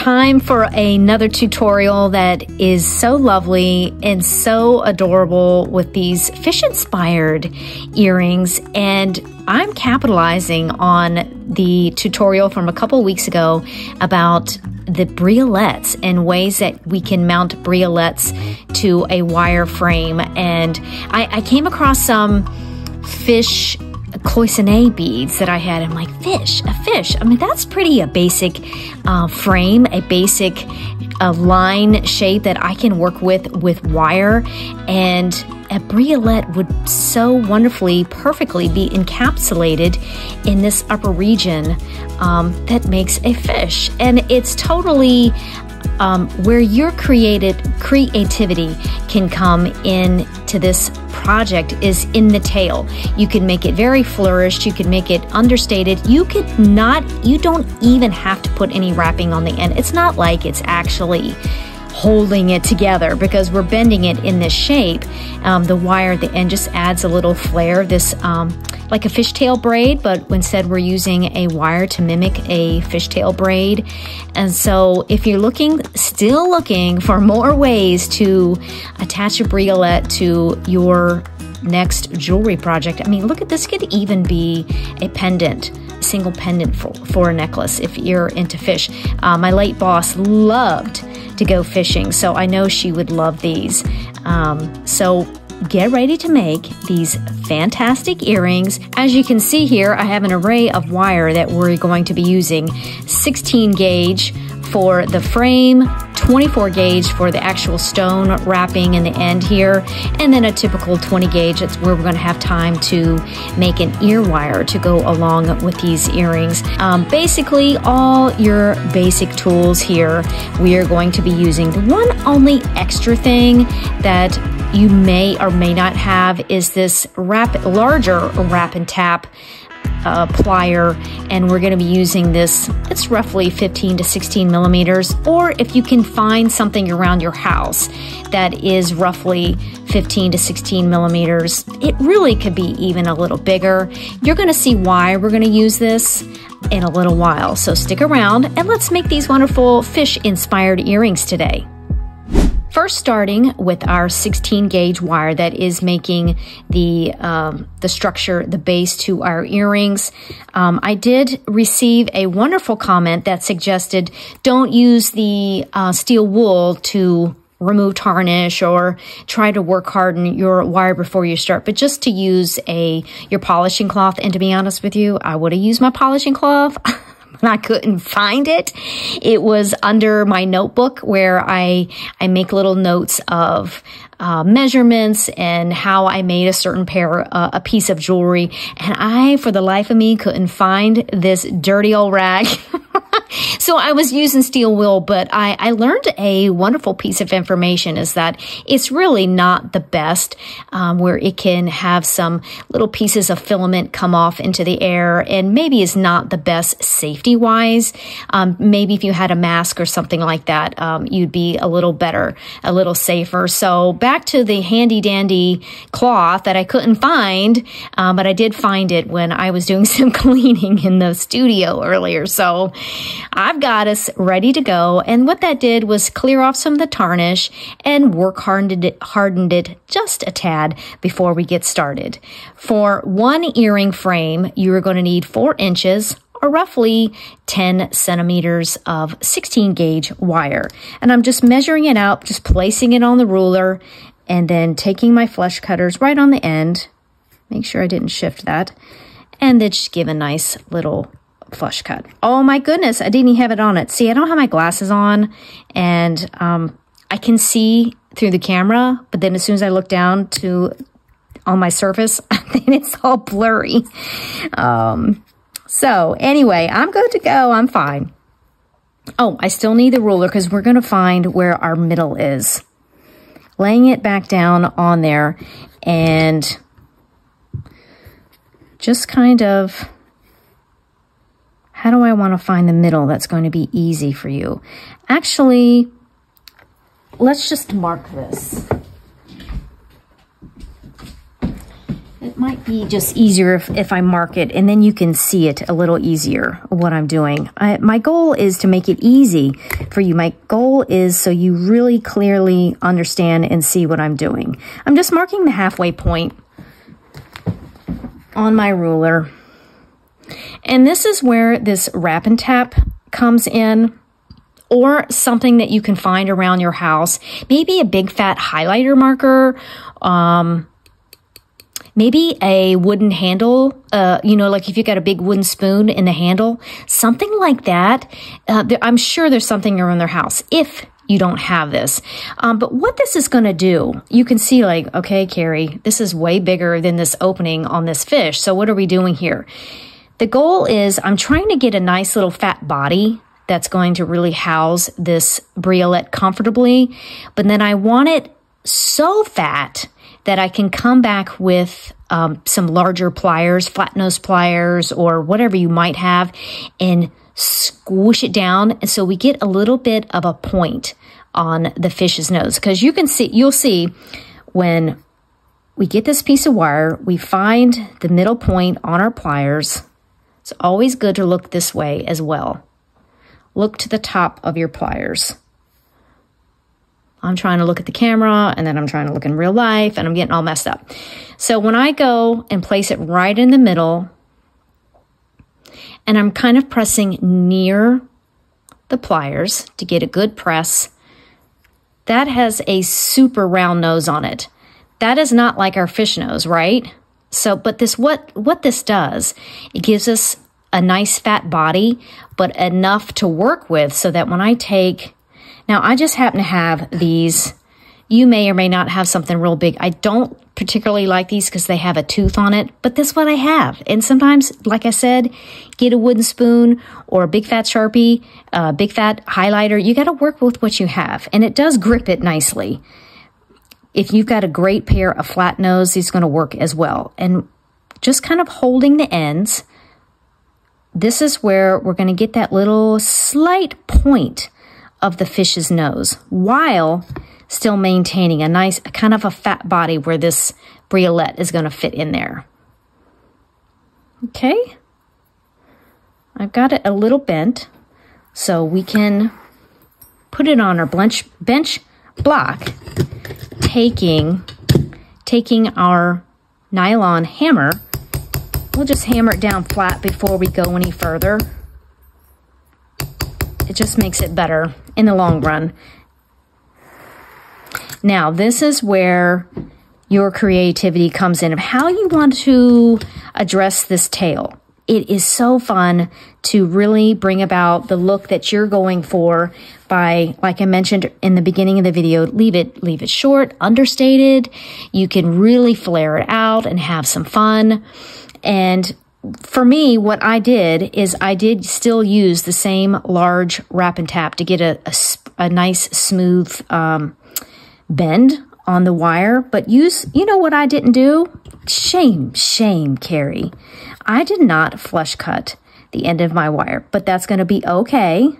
time for another tutorial that is so lovely and so adorable with these fish-inspired earrings. And I'm capitalizing on the tutorial from a couple weeks ago about the briolettes and ways that we can mount briolettes to a wire frame. And I came across some fish cloisonne beads that I had. I'm like, a fish. I mean, that's a basic frame, a basic line shape that I can work with wire. And a briolette would so wonderfully, perfectly be encapsulated in this upper region that makes a fish. And it's totally where your creativity can come into this project is in the tail. You can make it very flourished. You can make it understated. You don't even have to put any wrapping on the end. It's not like it's actually holding it together because we're bending it in this shape. The wire at the end just adds a little flair, this like a fishtail braid, but instead we're using a wire to mimic a fishtail braid. And so if you're still looking for more ways to attach a briolette to your next jewelry project, I mean, look at this, could even be a pendant, a single pendant for a necklace if you're into fish. My late boss loved to go fishing, so I know she would love these. So get ready to make these fantastic earrings. As you can see here, I have an array of wire that we're going to be using. 16 gauge for the frame, 24 gauge for the actual stone wrapping in the end here, and then a typical 20 gauge. That's where we're going to have time to make an ear wire to go along with these earrings. Basically, all your basic tools here we are going to be using. The one only extra thing that you may or may not have is this larger wrap and tap plier, and we're going to be using this. It's roughly 15 to 16 millimeters, or if you can find something around your house that is roughly 15 to 16 millimeters, it really could be even a little bigger. You're going to see why we're going to use this in a little while, so stick around and let's make these wonderful fish-inspired earrings today. First, starting with our 16 gauge wire that is making the structure, the base to our earrings. I did receive a wonderful comment that suggested don't use the steel wool to remove tarnish or try to work harden your wire before you start, but just to use your polishing cloth. And to be honest with you, I would have used my polishing cloth. I couldn't find it. It was under my notebook where I make little notes of measurements and how I made a certain a piece of jewelry. And I, for the life of me, couldn't find this dirty old rag. So I was using steel wool, but I learned a wonderful piece of information is that it's really not the best, where it can have some little pieces of filament come off into the air, and maybe is not the best safety wise. Maybe if you had a mask or something like that, you'd be a little better, a little safer. So back to the handy dandy cloth that I couldn't find, but I did find it when I was doing some cleaning in the studio earlier. So I've got us ready to go, and what that did was clear off some of the tarnish and hardened it just a tad before we get started. For one earring frame, you are going to need 4 inches or roughly 10 centimeters of 16 gauge wire. And I'm just measuring it out, just placing it on the ruler, and then taking my flush cutters right on the end. Make sure I didn't shift that. And then just give a nice little flush cut. Oh my goodness, I didn't even have it on it. See, I don't have my glasses on, and I can see through the camera, but then as soon as I look down on my surface, then it's all blurry. So anyway, I'm good to go. I'm fine. Oh, I still need the ruler because we're going to find where our middle is. Laying it back down on there and just kind of, how do I want to find the middle that's going to be easy for you? Actually, let's just mark this. It might be just easier if I mark it, and then you can see it a little easier, what I'm doing. My goal is to make it easy for you. My goal is so you really clearly understand and see what I'm doing. I'm just marking the halfway point on my ruler. And this is where this wrap and tap comes in, or something that you can find around your house. Maybe a big fat highlighter marker, maybe a wooden handle, you know, like if you got a big wooden spoon in the handle, something like that. I'm sure there's something around their house if you don't have this. But what this is going to do, you can see like, okay, Carrie, this is way bigger than this opening on this fish. So what are we doing here? The goal is I'm trying to get a nice little fat body that's going to really house this briolette comfortably. But then I want it so fat that I can come back with some larger pliers, flat nose pliers, or whatever you might have, and squish it down. And so we get a little bit of a point on the fish's nose. Because you can see, you'll see when we get this piece of wire, we find the middle point on our pliers. It's always good to look this way as well. Look to the top of your pliers. I'm trying to look at the camera, and then I'm trying to look in real life, and I'm getting all messed up. So when I go and place it right in the middle, and I'm kind of pressing near the pliers to get a good press, that has a super round nose on it. That is not like our fish nose, right? So, but this, what this does, it gives us a nice fat body, but enough to work with so that when I take, now I just happen to have these, you may or may not have something real big. I don't particularly like these because they have a tooth on it, but that's what I have. And sometimes, like I said, get a wooden spoon or a big fat Sharpie, a big fat highlighter. You got to work with what you have, and it does grip it nicely. If you've got a great pair of flat nose, these are going to work as well. And just kind of holding the ends, this is where we're going to get that little slight point of the fish's nose while still maintaining a nice kind of a fat body where this briolette is going to fit in there. Okay. I've got it a little bent, so we can put it on our bench block, taking our nylon hammer. We'll just hammer it down flat before we go any further. It just makes it better in the long run. Now, this is where your creativity comes in of how you want to address this tail. It is so fun to really bring about the look that you're going for by, like I mentioned in the beginning of the video, leave it short, understated. You can really flare it out and have some fun. And for me, what I did is I did still use the same large wrap and tap to get a nice smooth bend on the wire. But you know what I didn't do? Shame, Carrie. I did not flush cut the end of my wire, but that's going to be okay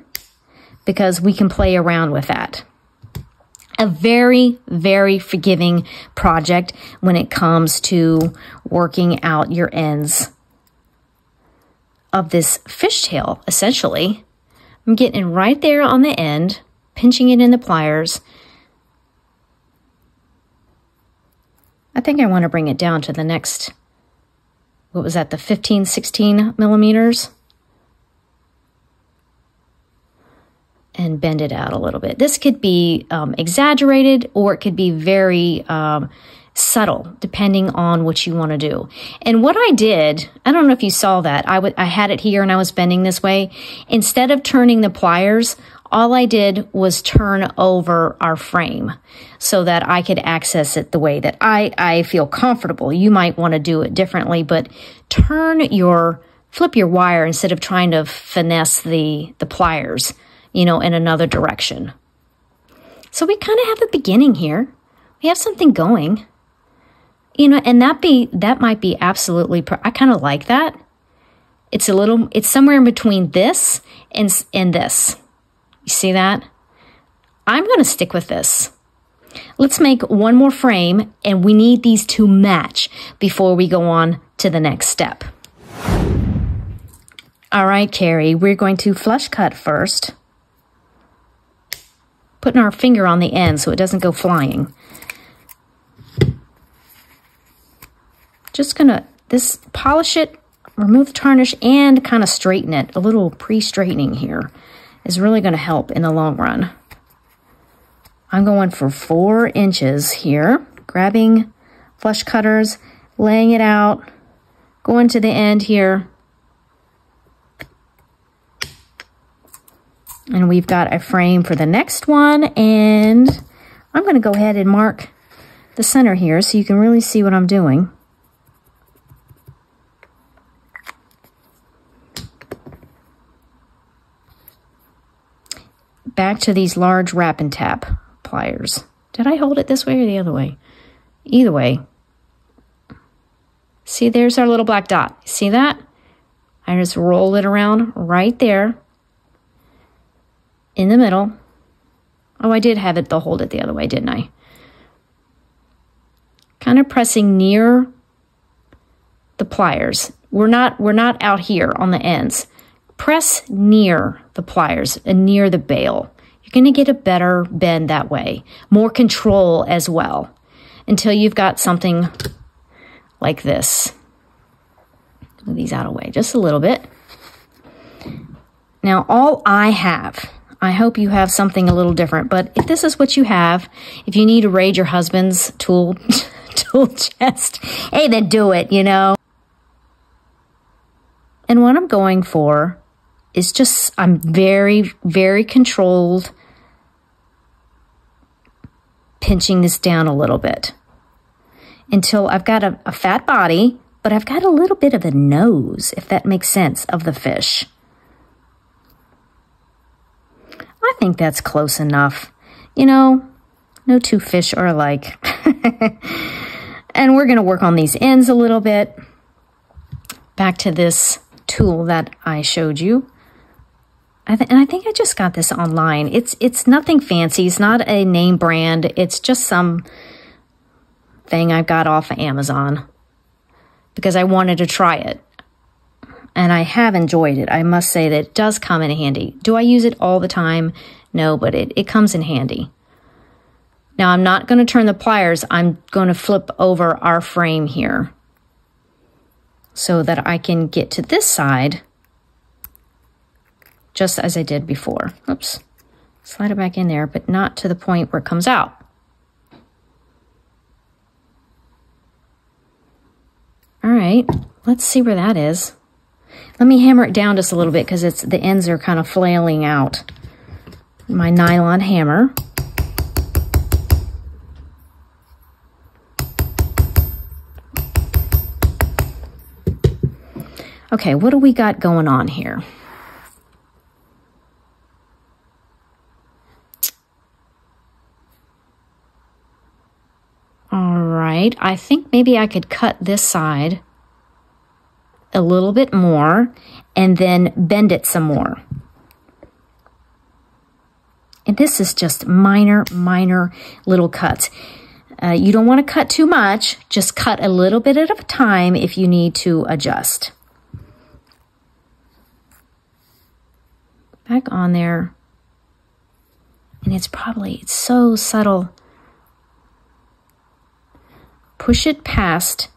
because we can play around with that. A very, very forgiving project when it comes to working out your ends of this fishtail, essentially. I'm getting right there on the end, pinching it in the pliers. I think I want to bring it down to the next, what was that, the 15, 16 millimeters? And bend it out a little bit. This could be exaggerated, or it could be very subtle, depending on what you want to do. And what I did, I don't know if you saw that, I had it here and I was bending this way. Instead of turning the pliers, all I did was turn over our frame so that I could access it the way that I feel comfortable. You might want to do it differently, but flip your wire instead of trying to finesse the pliers, you know, in another direction. So we kind of have a beginning here. We have something going, you know, and that might be absolutely, I kind of like that. It's somewhere in between this and this. You see that? I'm going to stick with this. Let's make one more frame, and we need these to match before we go on to the next step. All right, Carrie, we're going to flush cut first, putting our finger on the end so it doesn't go flying. Just gonna polish it, remove the tarnish, and kind of straighten it. A little pre-straightening here is really gonna help in the long run. I'm going for 4 inches here, grabbing flush cutters, laying it out, going to the end here. And we've got a frame for the next one, and I'm going to go ahead and mark the center here so you can really see what I'm doing. Back to these large wrap and tap pliers. Did I hold it this way or the other way? Either way. See, there's our little black dot. See that? I just roll it around right there in the middle. Oh, I did have it, though, hold it the other way, didn't I? Kind of pressing near the pliers. We're not out here on the ends. Press near the pliers and near the bail. You're going to get a better bend that way. More control as well, until you've got something like this. Move these out of the way just a little bit. Now, all I have, I hope you have something a little different, but if this is what you have, if you need to raid your husband's tool chest, hey, then do it, you know. And what I'm going for is just, I'm very, very controlled, pinching this down a little bit until I've got a fat body, but I've got a little bit of a nose, if that makes sense, of the fish. I think that's close enough. You know, no two fish are alike. And we're going to work on these ends a little bit. Back to this tool that I showed you. And I think I just got this online. It's nothing fancy. It's not a name brand. It's just some thing I got off of Amazon because I wanted to try it. And I have enjoyed it. I must say that it does come in handy. Do I use it all the time? No, but it comes in handy. Now, I'm not going to turn the pliers. I'm going to flip over our frame here so that I can get to this side just as I did before. Oops. Slide it back in there, but not to the point where it comes out. All right, let's see where that is. Let me hammer it down just a little bit because the ends are kind of flailing out. My nylon hammer. Okay, what do we got going on here? All right, I think maybe I could cut this side a little bit more and then bend it some more. And this is just minor little cuts. You don't want to cut too much, just cut a little bit at a time if you need to adjust. Back on there. And it's so subtle. Push it past.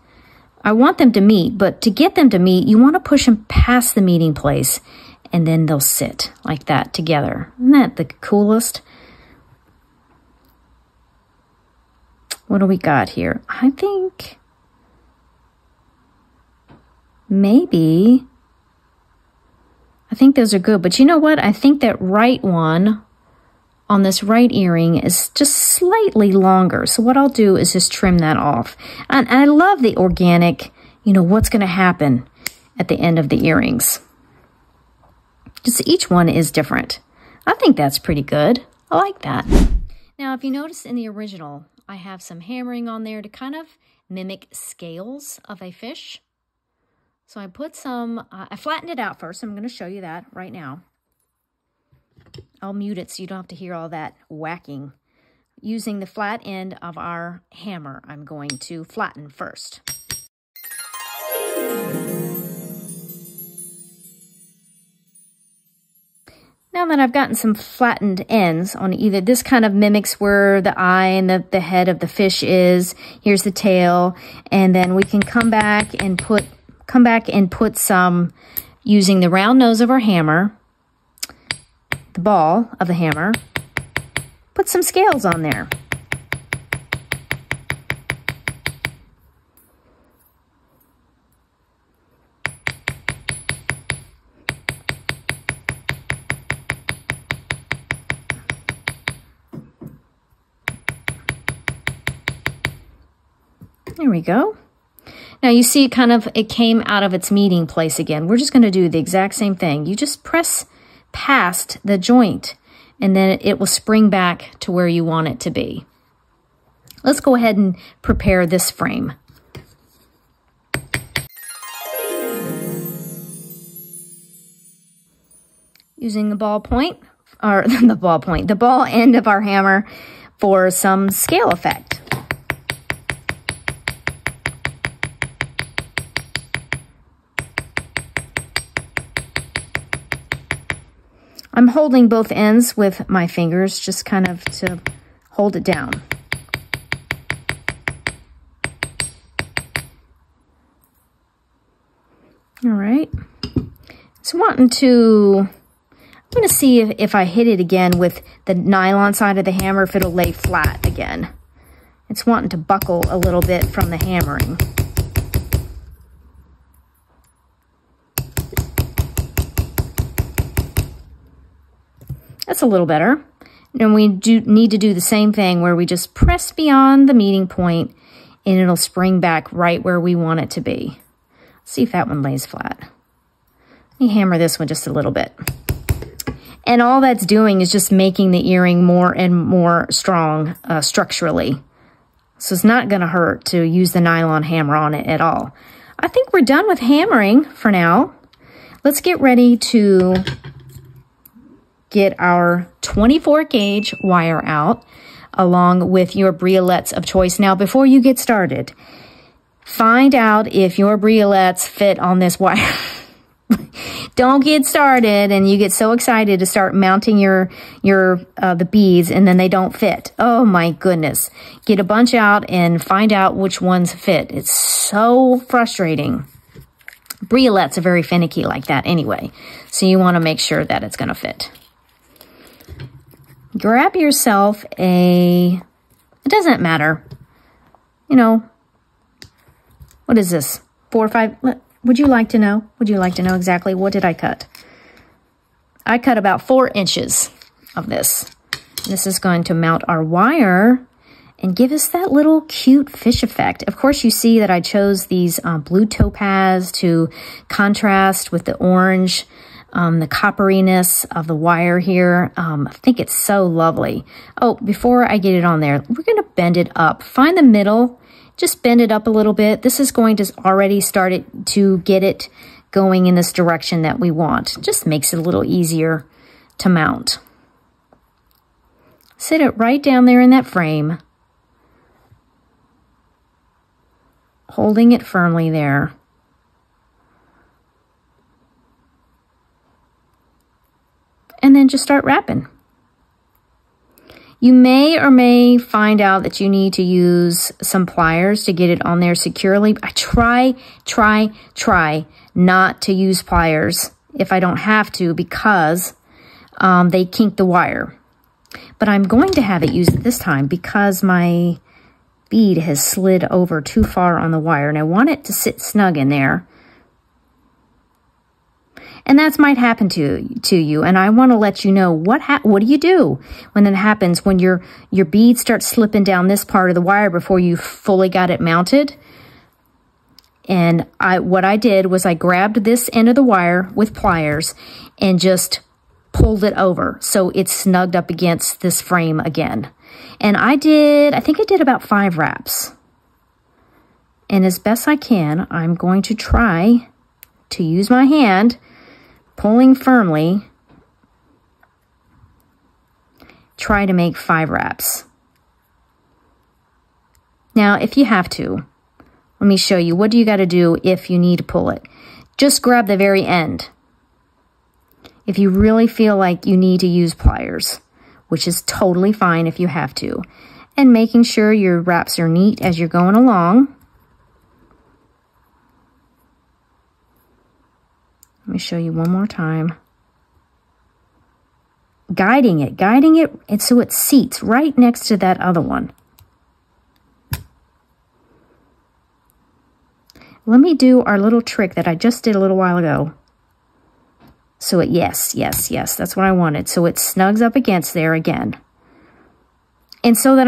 I want them to meet, but to get them to meet, you want to push them past the meeting place, and then they'll sit like that together. Isn't that the coolest? What do we got here? I think maybe, I think those are good, but you know what? I think that right one on this right earring is just slightly longer. So what I'll do is just trim that off. And I love the organic, you know, what's going to happen at the end of the earrings. Just each one is different. I think that's pretty good. I like that. Now, if you notice in the original, I have some hammering on there to kind of mimic scales of a fish. So I put some, I flattened it out first. I'm going to show you that right now. I'll mute it so you don't have to hear all that whacking. using the flat end of our hammer, I'm going to flatten first. Now that I've gotten some flattened ends on either, this kind of mimics where the eye and the head of the fish is. Here's the tail, and then we can come back and put some, using the round nose of our hammer, the ball of the hammer, put some scales on there. There we go. Now you see it came out of its meeting place again. We're just going to do the exact same thing. You just press past the joint and then it will spring back to where you want it to be. Let's go ahead and prepare this frame. Using the ball point, or the ball end of our hammer for some scale effect. I'm holding both ends with my fingers, just kind of to hold it down. All right. So I'm going to see if I hit it again with the nylon side of the hammer, if it'll lay flat again. It's wanting to buckle a little bit from the hammering. That's a little better. And we do need to do the same thing where we just press beyond the meeting point and it'll spring back right where we want it to be. Let's see if that one lays flat. Let me hammer this one just a little bit. And all that's doing is just making the earring more and more strong structurally. So it's not going to hurt to use the nylon hammer on it at all. I think we're done with hammering for now. Let's get ready to get our 24 gauge wire out along with your briolettes of choice. Now, before you get started, find out if your briolettes fit on this wire. Don't get started and you get so excited to start mounting the beads and then they don't fit. Oh my goodness. Get a bunch out and find out which ones fit. It's so frustrating. Briolettes are very finicky like that anyway. So you want to make sure that it's going to fit. Grab yourself it doesn't matter. You know, what is this? 4 or 5, would you like to know? Would you like to know exactly what did I cut? I cut about 4 inches of this. This is going to mount our wire and give us that little cute fish effect. Of course, you see that I chose these blue topaz to contrast with the orange. The copperiness of the wire here. I think it's so lovely. Oh, before I get it on there, we're going to bend it up. Find the middle, just bend it up a little bit. This is going to already start it to get it going in this direction that we want. Just makes it a little easier to mount. Sit it right down there in that frame, holding it firmly there. And then just start wrapping. You may or may find out that you need to use some pliers to get it on there securely. I try not to use pliers if I don't have to because they kink the wire. But I'm going to have it used this time because my bead has slid over too far on the wire and I want it to sit snug in there. And that might happen to you, and I want to let you know what do you do when that happens, when your bead starts slipping down this part of the wire before you fully got it mounted. And what I did was I grabbed this end of the wire with pliers and just pulled it over so it's snugged up against this frame again. And I think I did about 5 wraps. And as best I can, I'm going to try to use my hand, pulling firmly, try to make 5 wraps. Now, if you have to, let me show you. What do you got to do if you need to pull it? Just grab the very end. If you really feel like you need to use pliers, which is totally fine if you have to. And making sure your wraps are neat as you're going along. Let me show you one more time. Guiding it and so it seats right next to that other one. Let me do our little trick that I just did a little while ago. So it, yes, that's what I wanted. So it snugs up against there again. And so that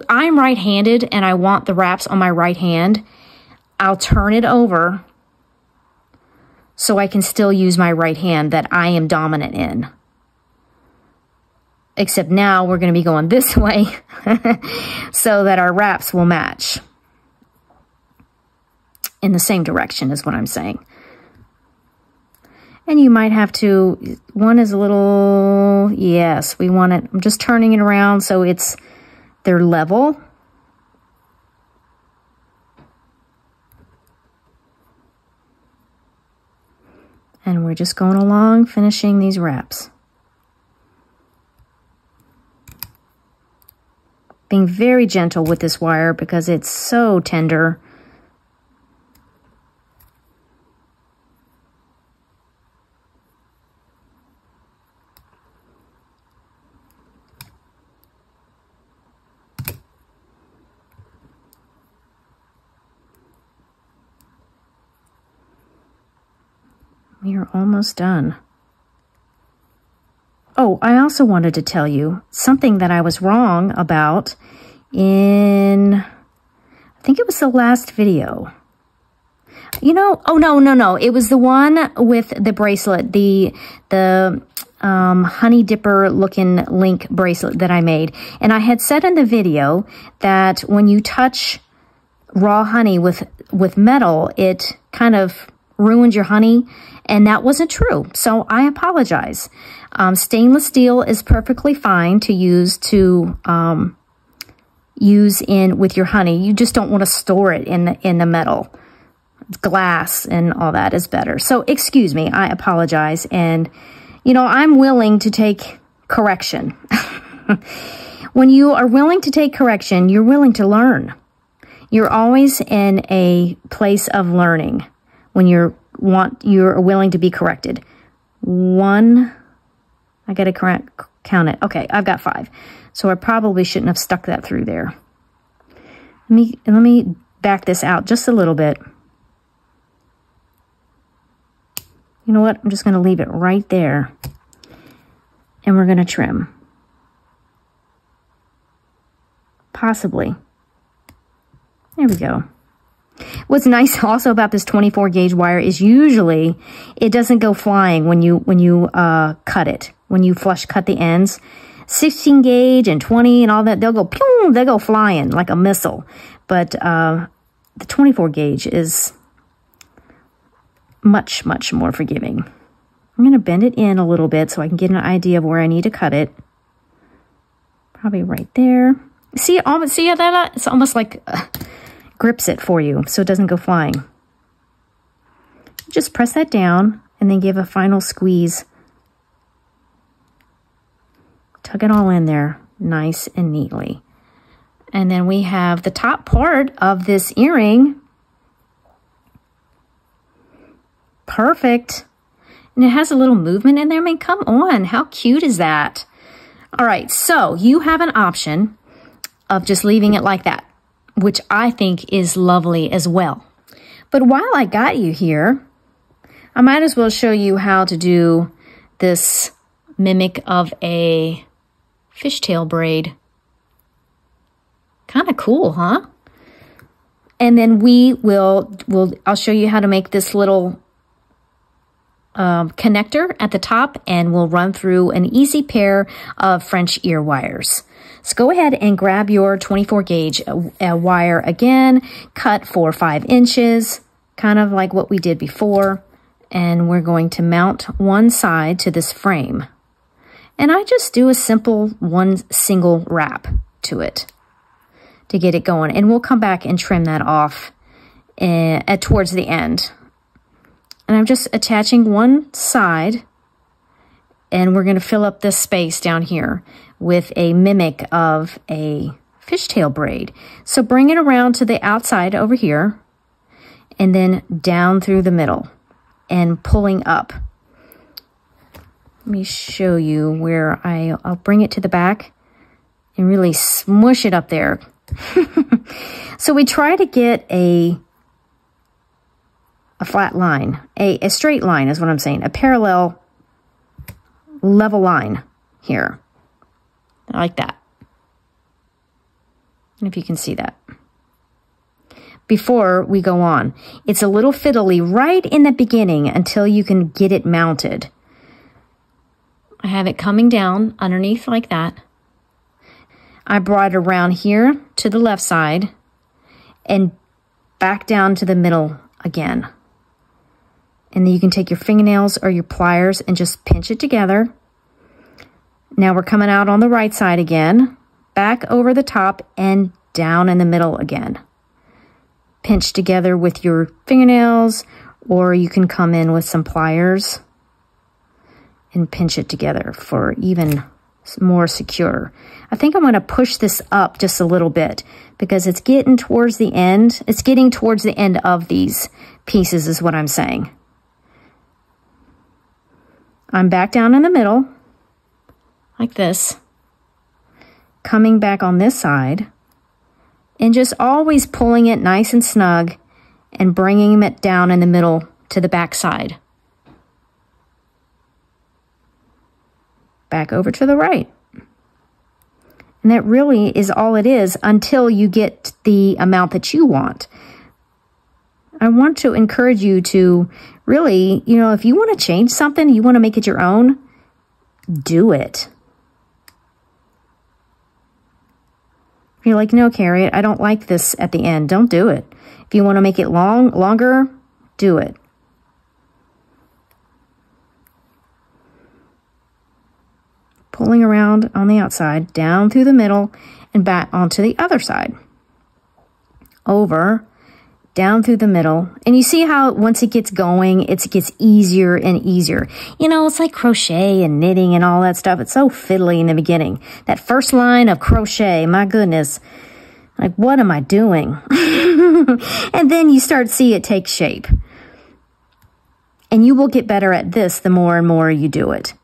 I'm right-handed and I want the wraps on my right hand, I'll turn it over so I can still use my right hand that I am dominant in. Except now we're going to be going this way so that our wraps will match in the same direction is what I'm saying. And you might have to, one is a little, yes, we want it, I'm just turning it around so they're level. And we're just going along, finishing these wraps. Being very gentle with this wire because it's so tender. We are almost done. Oh, I also wanted to tell you something that I was wrong about in, I think it was the last video. You know, oh, no. It was the one with the bracelet, the honey dipper looking link bracelet that I made. And I had said in the video that when you touch raw honey with metal, it kind of ruined your honey. And that wasn't true, so I apologize. Stainless steel is perfectly fine to use with your honey. You just don't want to store it in the metal. Glass and all that is better. So excuse me, I apologize. And, you know, I'm willing to take correction. When you are willing to take correction, you're willing to learn. You're always in a place of learning when you're willing to be corrected. One, I gotta count it. Okay, I've got 5. So I probably shouldn't have stuck that through there. Let me back this out just a little bit. You know what? I'm just gonna leave it right there. And we're gonna trim. Possibly. There we go. What's nice also about this 24 gauge wire is usually it doesn't go flying when you cut it. When you flush cut the ends. 16 gauge and 20 and all that, they'll go pew, they go flying like a missile. But the 24 gauge is much, much more forgiving. I'm going to bend it in a little bit so I can get an idea of where I need to cut it. Probably right there. See that? It's almost like grips it for you so it doesn't go flying. Just press that down and then give a final squeeze. Tuck it all in there nice and neatly. And then we have the top part of this earring. Perfect. And it has a little movement in there. I mean, come on, how cute is that? All right, so you have an option of just leaving it like that, which I think is lovely as well. But while I got you here, I might as well show you how to do this mimic of a fishtail braid. Kind of cool, huh? And then I'll show you how to make this little connector at the top, and we'll run through an easy pair of French ear wires. So go ahead and grab your 24 gauge wire again, cut for 5 inches, kind of like what we did before. And we're going to mount one side to this frame. And I just do a simple one single wrap to it. to get it going. And we'll come back and trim that off towards the end. And I'm just attaching one side, and we're going to fill up this space down here with a mimic of a fishtail braid. So bring it around to the outside over here, and then down through the middle and pulling up. Let me show you where I'll bring it to the back and really smush it up there. So we try to get a flat line, a straight line is what I'm saying, a parallel level line here, like that. And if you can see that. Before we go on, it's a little fiddly right in the beginning until you can get it mounted. I have it coming down underneath like that. I brought it around here to the left side and back down to the middle again. And then you can take your fingernails or your pliers and just pinch it together. Now we're coming out on the right side again, back over the top and down in the middle again. Pinch together with your fingernails, or you can come in with some pliers and pinch it together for even more secure. I think I'm going to push this up just a little bit because it's getting towards the end. It's getting towards the end of these pieces is what I'm saying. I'm back down in the middle, like this, coming back on this side, and just always pulling it nice and snug and bringing it down in the middle to the back side. Back over to the right. And that really is all it is until you get the amount that you want. I want to encourage you to really, you know, if you want to change something, you want to make it your own, do it. If you're like, no, Carrie, I don't like this at the end, don't do it. If you want to make it longer, do it. Pulling around on the outside, down through the middle, and back onto the other side. Over, down through the middle. And you see how once it gets going, it gets easier and easier. You know, it's like crochet and knitting and all that stuff. It's so fiddly in the beginning. That first line of crochet, my goodness. Like, what am I doing? And then you start to see it take shape. And you will get better at this the more and more you do it.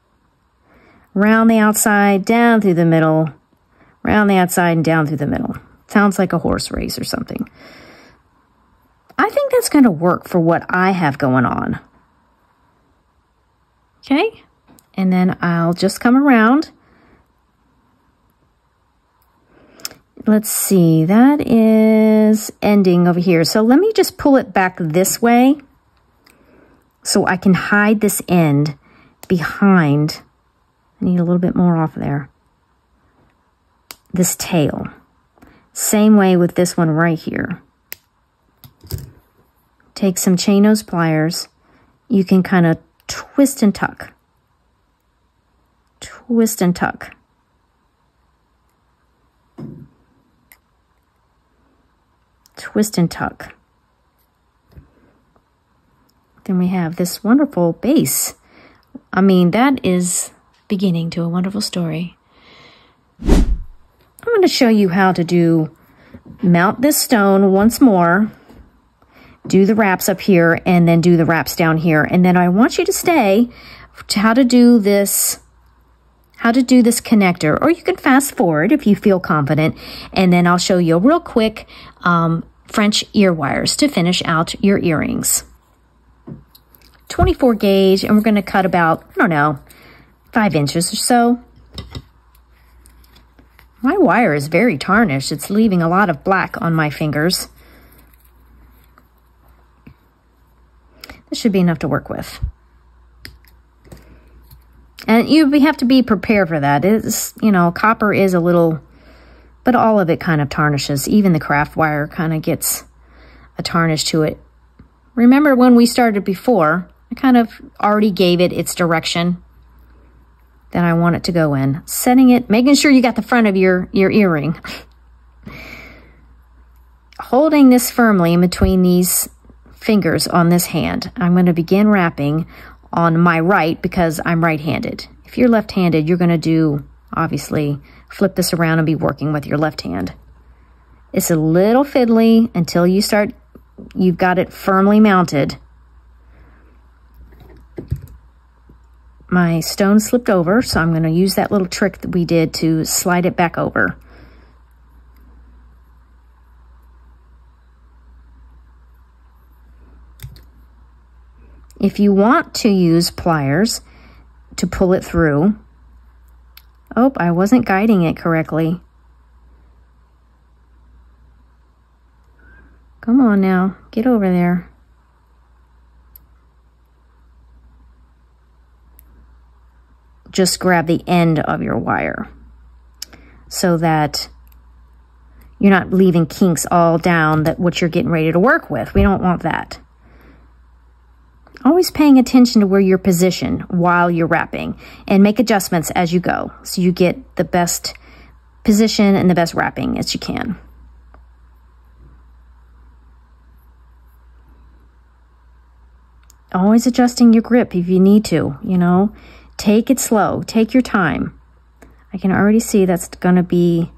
Round the outside, down through the middle. Round the outside and down through the middle. Sounds like a horse race or something. I think that's going to work for what I have going on. Okay? And then I'll just come around. Let's see, that is ending over here. So let me just pull it back this way so I can hide this end behind. I need a little bit more off there. This tail. Same way with this one right here. Take some chain nose pliers. You can kind of twist and tuck. Twist and tuck. Twist and tuck. Then we have this wonderful base. I mean, that is beginning to a wonderful story. I'm going to show you how to mount this stone once more. Do the wraps up here and then do the wraps down here. And then I want you to stay to how to do this connector, or you can fast forward if you feel confident. And then I'll show you real quick French ear wires to finish out your earrings. 24 gauge, and we're going to cut about, I don't know, 5 inches or so. My wire is very tarnished. It's leaving a lot of black on my fingers. This should be enough to work with. And you have to be prepared for that. It's, you know, copper is a little, but all of it kind of tarnishes. Even the craft wire kind of gets a tarnish to it. Remember when we started before, I kind of already gave it its direction that I want it to go in. Setting it, making sure you got the front of your earring. holding this firmly in between these fingers on this hand, I'm going to begin wrapping on my right because I'm right-handed. If you're left-handed, you're going to do, obviously, flip this around and be working with your left hand. It's a little fiddly until you've got it firmly mounted. My stone slipped over, so I'm going to use that little trick that we did to slide it back over. If you want to use pliers to pull it through, oh, I wasn't guiding it correctly. Come on now, get over there. Just grab the end of your wire so that you're not leaving kinks all down that what you're getting ready to work with. We don't want that. Always paying attention to where you're positioned while you're wrapping, and make adjustments as you go so you get the best position and the best wrapping as you can. Always adjusting your grip if you need to, you know. Take it slow. Take your time. I can already see that's going to be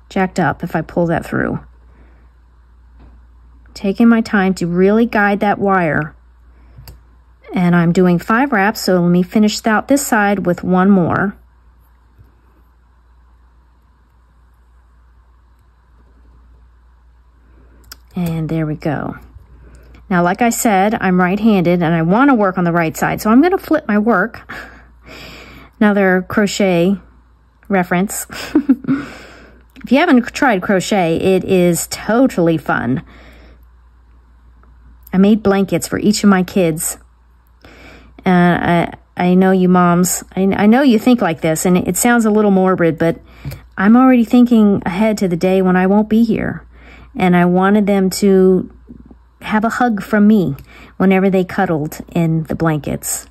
jacked up if I pull that through. Taking my time to really guide that wire. And I'm doing 5 wraps, so let me finish out this side with 1 more. And there we go. Now, like I said, I'm right-handed and I want to work on the right side, so I'm going to flip my work. Another crochet reference. If you haven't tried crochet, it is totally fun. I made blankets for each of my kids. I know you moms, I know you think like this, and it sounds a little morbid, but I'm already thinking ahead to the day when I won't be here. And I wanted them to have a hug from me whenever they cuddled in the blankets.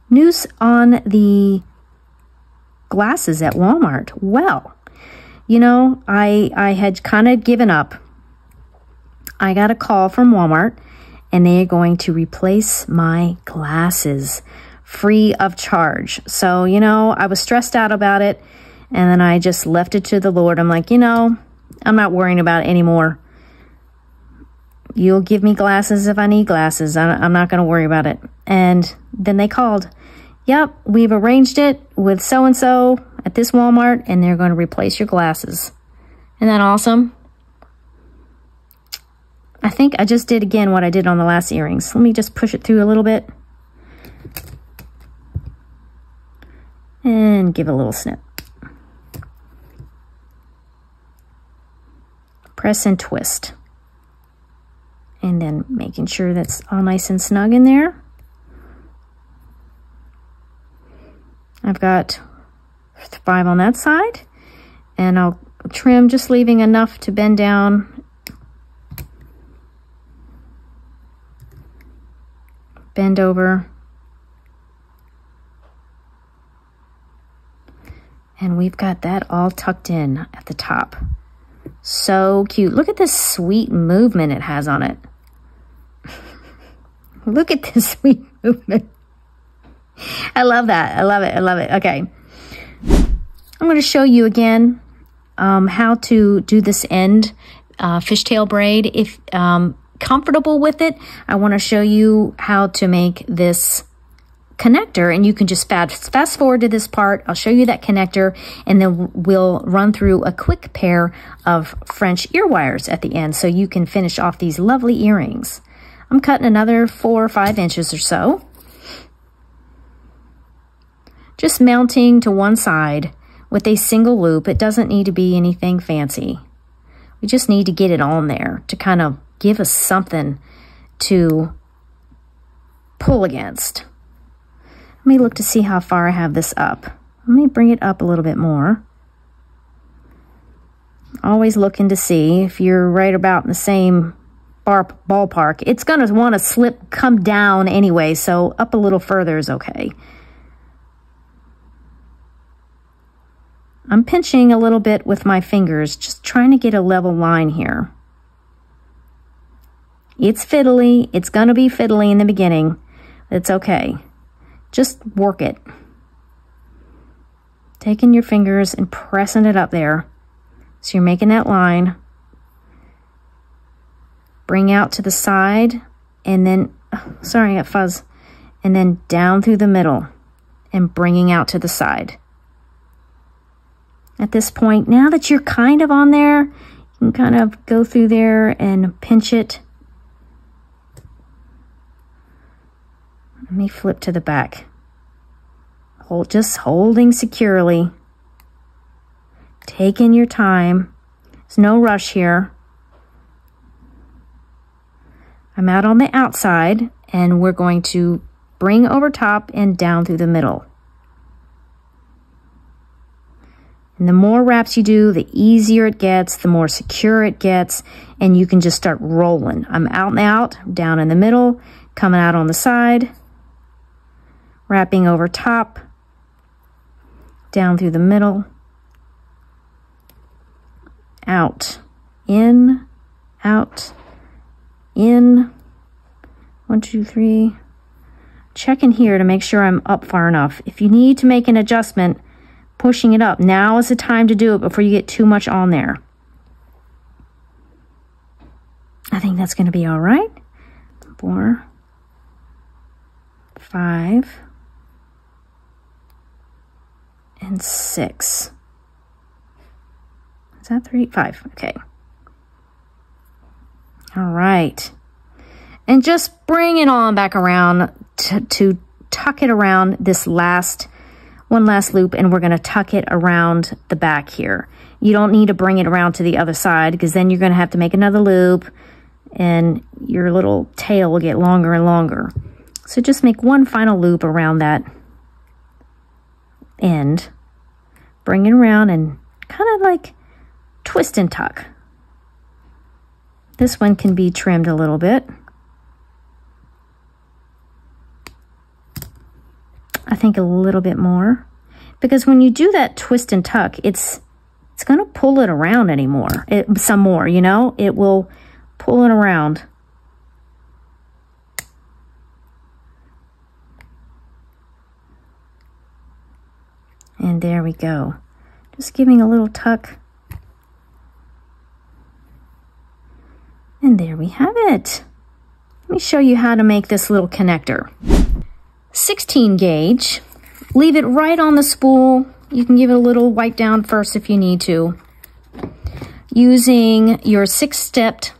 News on the glasses at Walmart. Well, you know, I had kind of given up. I got a call from Walmart, and they are going to replace my glasses free of charge. So, you know, I was stressed out about it, and then I just left it to the Lord. I'm like, you know, I'm not worrying about it anymore. You'll give me glasses if I need glasses. I'm not going to worry about it. And then they called. Yep, we've arranged it with so-and-so at this Walmart, and they're going to replace your glasses. Isn't that awesome? I think I just did again what I did on the last earrings. Let me just push it through a little bit. And give it a little snip. Press and twist. And then making sure that's all nice and snug in there. I've got 5 on that side, and I'll trim, just leaving enough to bend down. Bend over. And we've got that all tucked in at the top. So cute. Look at this sweet movement it has on it. Look at this sweet movement. I love that. I love it. I love it. Okay. I'm going to show you again how to do this end fishtail braid. If comfortable with it, I want to show you how to make this connector, and you can just fast forward to this part. I'll show you that connector, and then we'll run through a quick pair of French ear wires at the end so you can finish off these lovely earrings. I'm cutting another 4 or 5 inches or so. Just mounting to one side with a single loop. It doesn't need to be anything fancy. We just need to get it on there to kind of give us something to pull against. Let me look to see how far I have this up. Let me bring it up a little bit more. Always looking to see if you're right about in the same ballpark. It's going to want to come down anyway, so up a little further is okay. I'm pinching a little bit with my fingers, just trying to get a level line here. It's fiddly. It's going to be fiddly in the beginning. It's okay. Just work it. Taking your fingers and pressing it up there. So you're making that line. Bring out to the side, and then, sorry, I got fuzz. And then down through the middle and bringing out to the side. At this point, now that you're kind of on there, you can kind of go through there and pinch it. Let me flip to the back. Just holding securely. Taking your time. There's no rush here. I'm out on the outside, and we're going to bring over top and down through the middle. And the more wraps you do, the easier it gets, the more secure it gets, and you can just start rolling. I'm out and out, down in the middle, coming out on the side, wrapping over top, down through the middle, out, in, 1, 2, 3. Checking here to make sure I'm up far enough. If you need to make an adjustment, pushing it up, now is the time to do it before you get too much on there. I think that's going to be all right. 4, 5, and 6. Is that 3? 5. Okay. All right. And just bring it on back around to tuck it around this one last loop, and we're going to tuck it around the back here. You don't need to bring it around to the other side, because then you're going to have to make another loop and your little tail will get longer and longer. So just make one final loop around that end. Bring it around and kind of like twist and tuck. This one can be trimmed a little bit. I think a little bit more, because when you do that twist and tuck, it's going to pull it around some more, you know, it will pull it around. And there we go. Just giving a little tuck. And there we have it. Let me show you how to make this little connector. 16 gauge, leave it right on the spool. You can give it a little wipe down first if you need to. Using your 6-stepped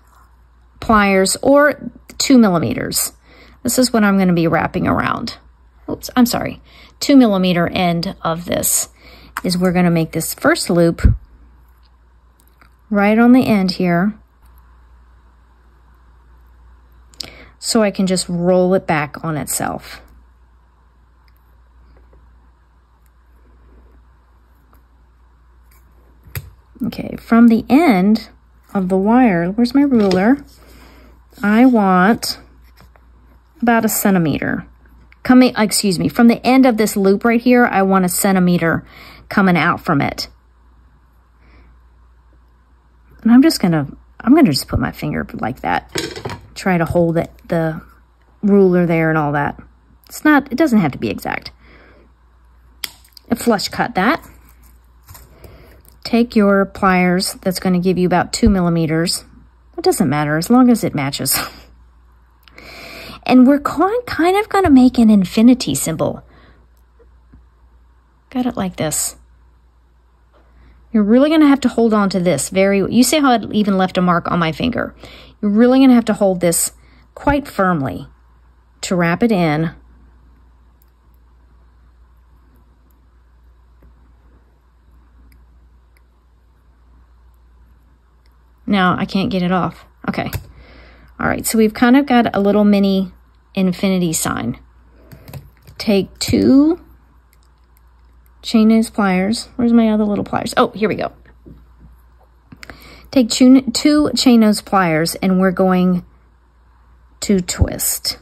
pliers or 2 millimeters. This is what I'm going to be wrapping around. Oops, I'm sorry. 2 millimeter end of this is we're going to make this first loop right on the end here. So I can just roll it back on itself. Okay, from the end of the wire, where's my ruler? I want about 1 centimeter. From the end of this loop right here, I want 1 centimeter coming out from it. And I'm gonna just put my finger like that. Try to hold the ruler there and all that. It doesn't have to be exact. Flush cut that. Take your pliers, that's going to give you about 2 millimeters. It doesn't matter as long as it matches. And we're kind of going to make an infinity symbol. Got it like this. You're really going to have to hold on to this you see how it even left a mark on my finger. You're really going to have to hold this quite firmly to wrap it in. Now I can't get it off. Okay. All right, so we've kind of got a little mini infinity sign. Take 2 chain nose pliers. Where's my other little pliers? Oh, here we go. Take 2 chain nose pliers, and we're going to twist.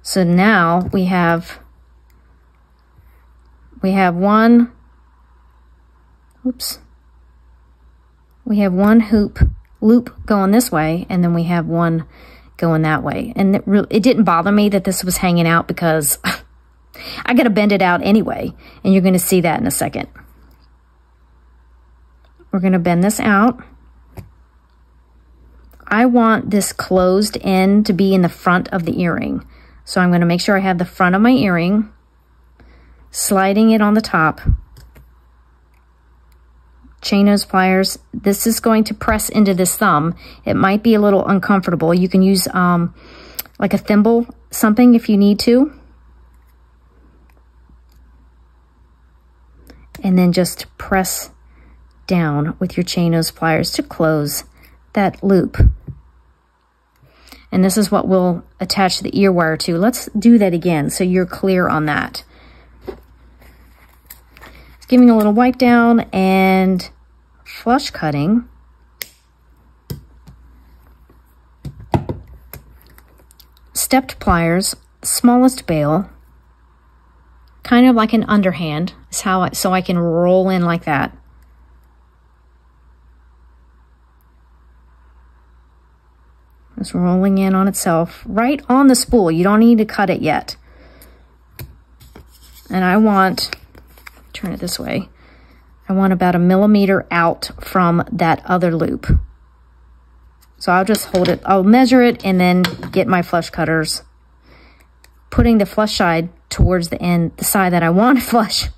So now we have one, oops, we have one loop going this way, and then we have one going that way. And it didn't bother me that this was hanging out because I got to bend it out anyway, and you're going to see that in a second. We're going to bend this out. I want this closed end to be in the front of the earring. So I'm going to make sure I have the front of my earring, sliding it on the top. Chain nose pliers. This is going to press into this thumb. It might be a little uncomfortable. You can use like a thimble, something if you need to. And then just press down with your chain nose pliers to close that loop. And this is what we'll attach the ear wire to. Let's do that again so you're clear on that. Just giving a little wipe down and flush cutting. Stepped pliers, smallest bail, kind of like an underhand is how so I can roll in like that. It's rolling in on itself, right on the spool. You don't need to cut it yet. And I want, turn it this way, I want about 1 millimeter out from that other loop. So I'll just hold it, I'll measure it and then get my flush cutters, putting the flush side towards the end, the side that I want to flush,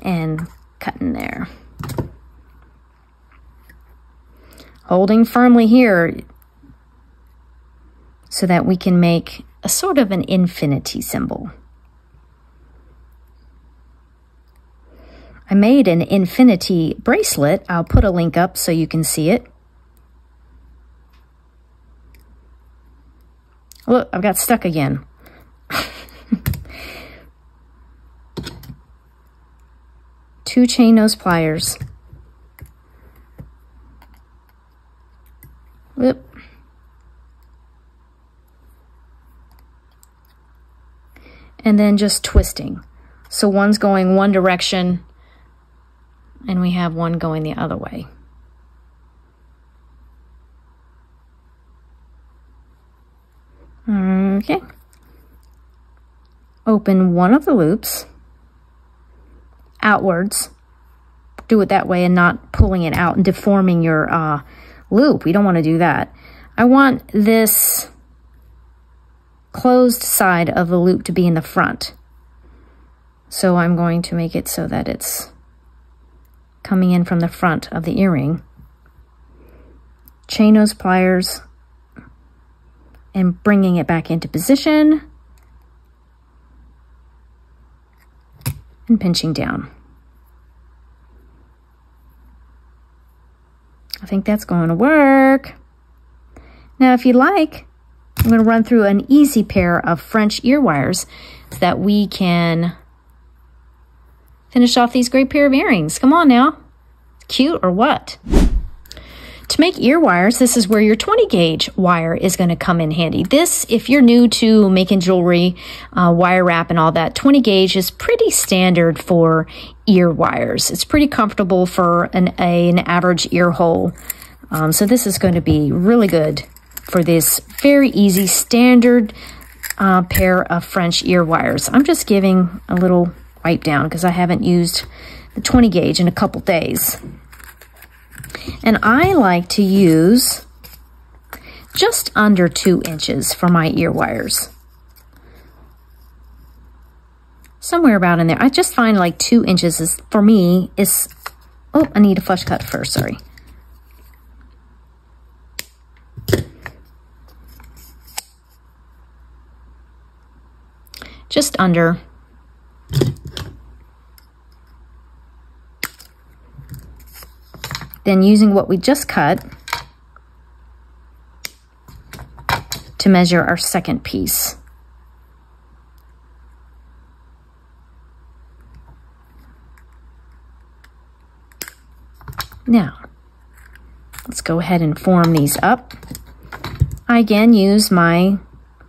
and cutting there. Holding firmly here so that we can make a sort of an infinity symbol. I made an infinity bracelet. I'll put a link up so you can see it. Look, I've got stuck again. Two chain nose pliers. Whoop. And then just twisting. So one's going one direction and we have one going the other way. Okay. Open one of the loops outwards. Do it that way and not pulling it out and deforming your loop. We don't want to do that. I want this closed side of the loop to be in the front. So I'm going to make it so that it's coming in from the front of the earring. Chain nose pliers and bringing it back into position and pinching down. I think that's going to work. Now, if you like, I'm going to run through an easy pair of French ear wires so that we can finish off these great pair of earrings. Come on now. Cute or what? To make ear wires, this is where your 20 gauge wire is going to come in handy. This, if you're new to making jewelry, wire wrap and all that, 20 gauge is pretty standard for ear wires. It's pretty comfortable for an average ear hole. So this is going to be really good for this very easy standard pair of French ear wires. I'm just giving a little wipe down because I haven't used the 20 gauge in a couple days. And I like to use just under 2 inches for my ear wires. Somewhere about in there. I just find like 2 inches is, for me, is, oh, I need a flush cut first, sorry. Just under. Then using what we just cut to measure our second piece. Now, let's go ahead and form these up. I again use my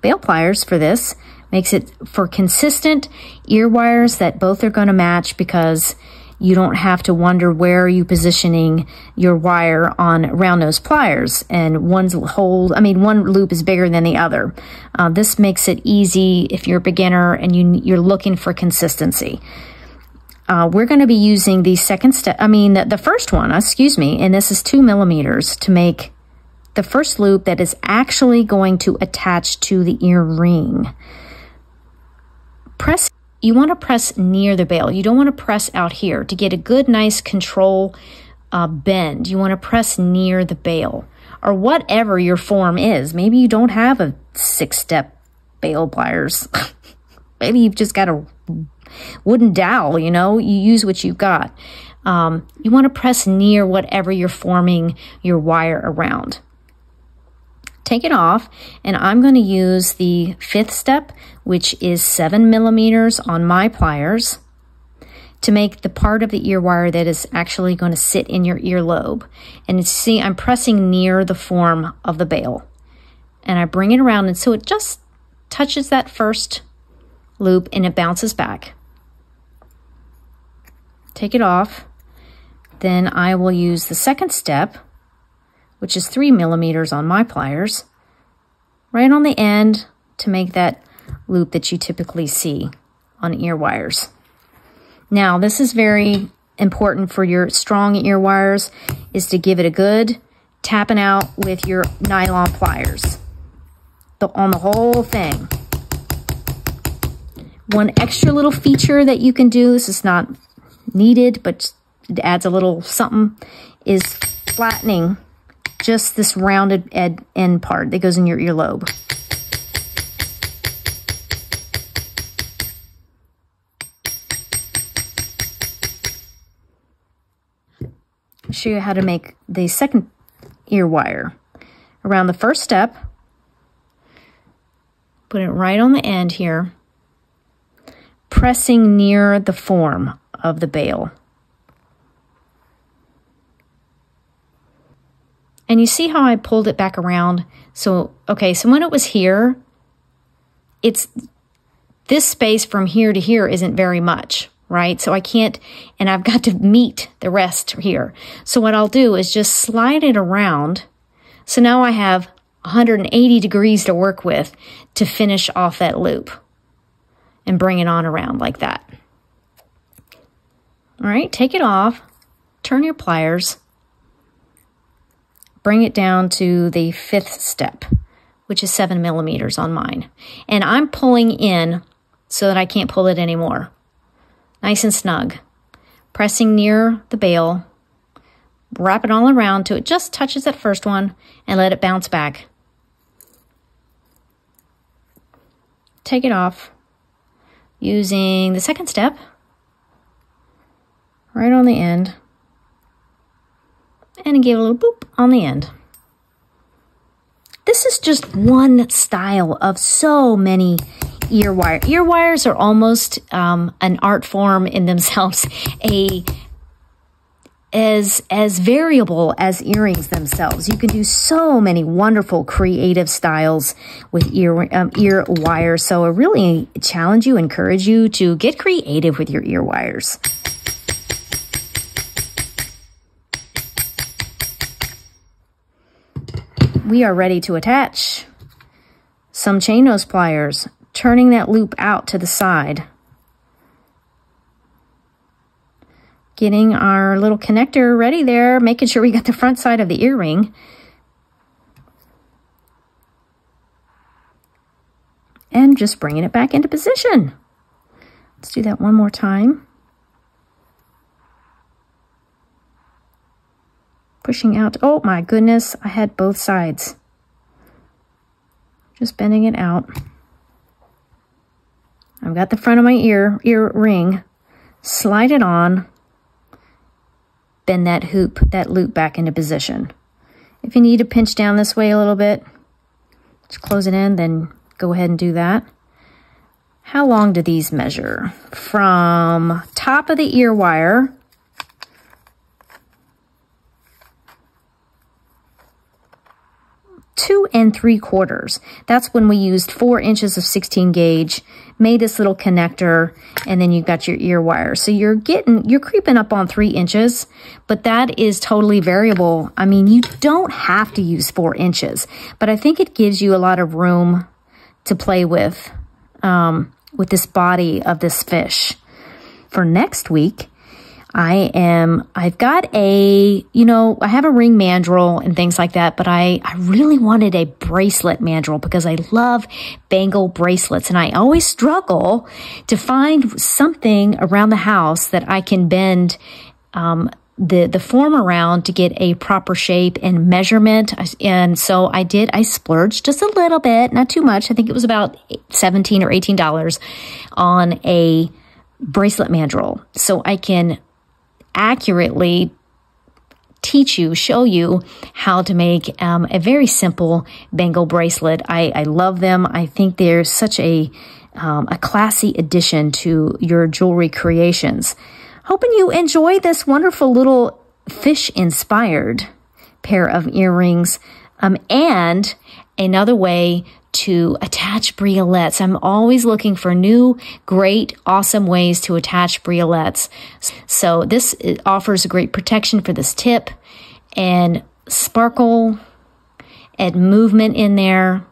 bail pliers for this. Makes it for consistent ear wires that both are going to match, because you don't have to wonder where are you positioning your wire on round nose pliers, and one loop is bigger than the other. This makes it easy if you're a beginner and you're looking for consistency. We're going to be using the the first one, and this is 2 millimeters to make the first loop that is actually going to attach to the ear ring. You want to press near the bail. You don't want to press out here to get a good, nice control bend. You want to press near the bail, or whatever your form is. Maybe you don't have a 6-step bail pliers. Maybe you've just got a wooden dowel, you use what you've got. You want to press near whatever you're forming your wire around. Take it off, and I'm going to use the 5th step, which is 7 millimeters on my pliers, to make the part of the ear wire that is actually going to sit in your earlobe. And see, I'm pressing near the form of the bail, and I bring it around, and so it just touches that first loop and it bounces back. Take it off. Then I will use the 2nd step, which is 3 millimeters on my pliers, right on the end to make that loop that you typically see on ear wires. Now, this is very important for your strong ear wires, is to give it a good tapping out with your nylon pliers on the whole thing. One extra little feature that you can do, this is not needed, but it adds a little something, is flattening just this rounded end part that goes in your earlobe. I'll show you how to make the 2nd ear wire. Around the 1st step, put it right on the end here, pressing near the form of the bail. And you see how I pulled it back around? So when it was here, this space from here to here isn't very much, right? So I can't, and I've got to meet the rest here. So what I'll do is just slide it around. So now I have 180 degrees to work with to finish off that loop and bring it on around like that. All right, take it off, turn your pliers, bring it down to the 5th step, which is 7 millimeters on mine. And I'm pulling in so that I can't pull it anymore. Nice and snug. Pressing near the bail, wrap it all around till it just touches that first one and let it bounce back. Take it off using the 2nd step, right on the end, and give a little boop on the end. This is just one style of so many ear wire. Ear wires are almost an art form in themselves, as variable as earrings themselves. You can do so many wonderful creative styles with ear wires. So I really challenge you, encourage you to get creative with your ear wires. We are ready to attach some chain nose pliers, turning that loop out to the side. Getting our little connector ready there, making sure we got the front side of the earring. And just bringing it back into position. Let's do that one more time. Pushing out. Oh my goodness, I had both sides. Just bending it out. I've got the front of my ear ring. Slide it on. Bend that loop back into position. If you need to pinch down this way a little bit, just close it in, then go ahead and do that. How long do these measure? From top of the ear wire 2 3/4. That's when we used 4 inches of 16 gauge, made this little connector, and then you've got your ear wire. So you're creeping up on 3 inches, but that is totally variable. I mean, you don't have to use 4 inches, but I think it gives you a lot of room to play with this body of this fish. For next week, I've got I have a ring mandrel and things like that, but I really wanted a bracelet mandrel because I love bangle bracelets, and I always struggle to find something around the house that I can bend the form around to get a proper shape and measurement. And so I splurged just a little bit, not too much. I think it was about $17 or $18 on a bracelet mandrel, so I can accurately show you how to make a very simple bangle bracelet. I love them. I think they're such a classy addition to your jewelry creations. Hoping you enjoy this wonderful little fish-inspired pair of earrings, and another way to attach briolettes. I'm always looking for new, great, awesome ways to attach briolettes. So this offers great protection for this tip, and sparkle and movement in there.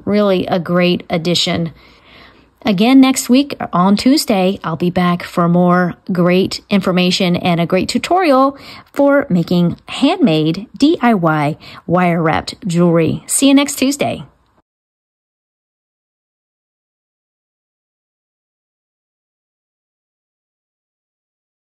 Really a great addition. Again, next week on Tuesday, I'll be back for more great information and a great tutorial for making handmade DIY wire-wrapped jewelry. See you next Tuesday.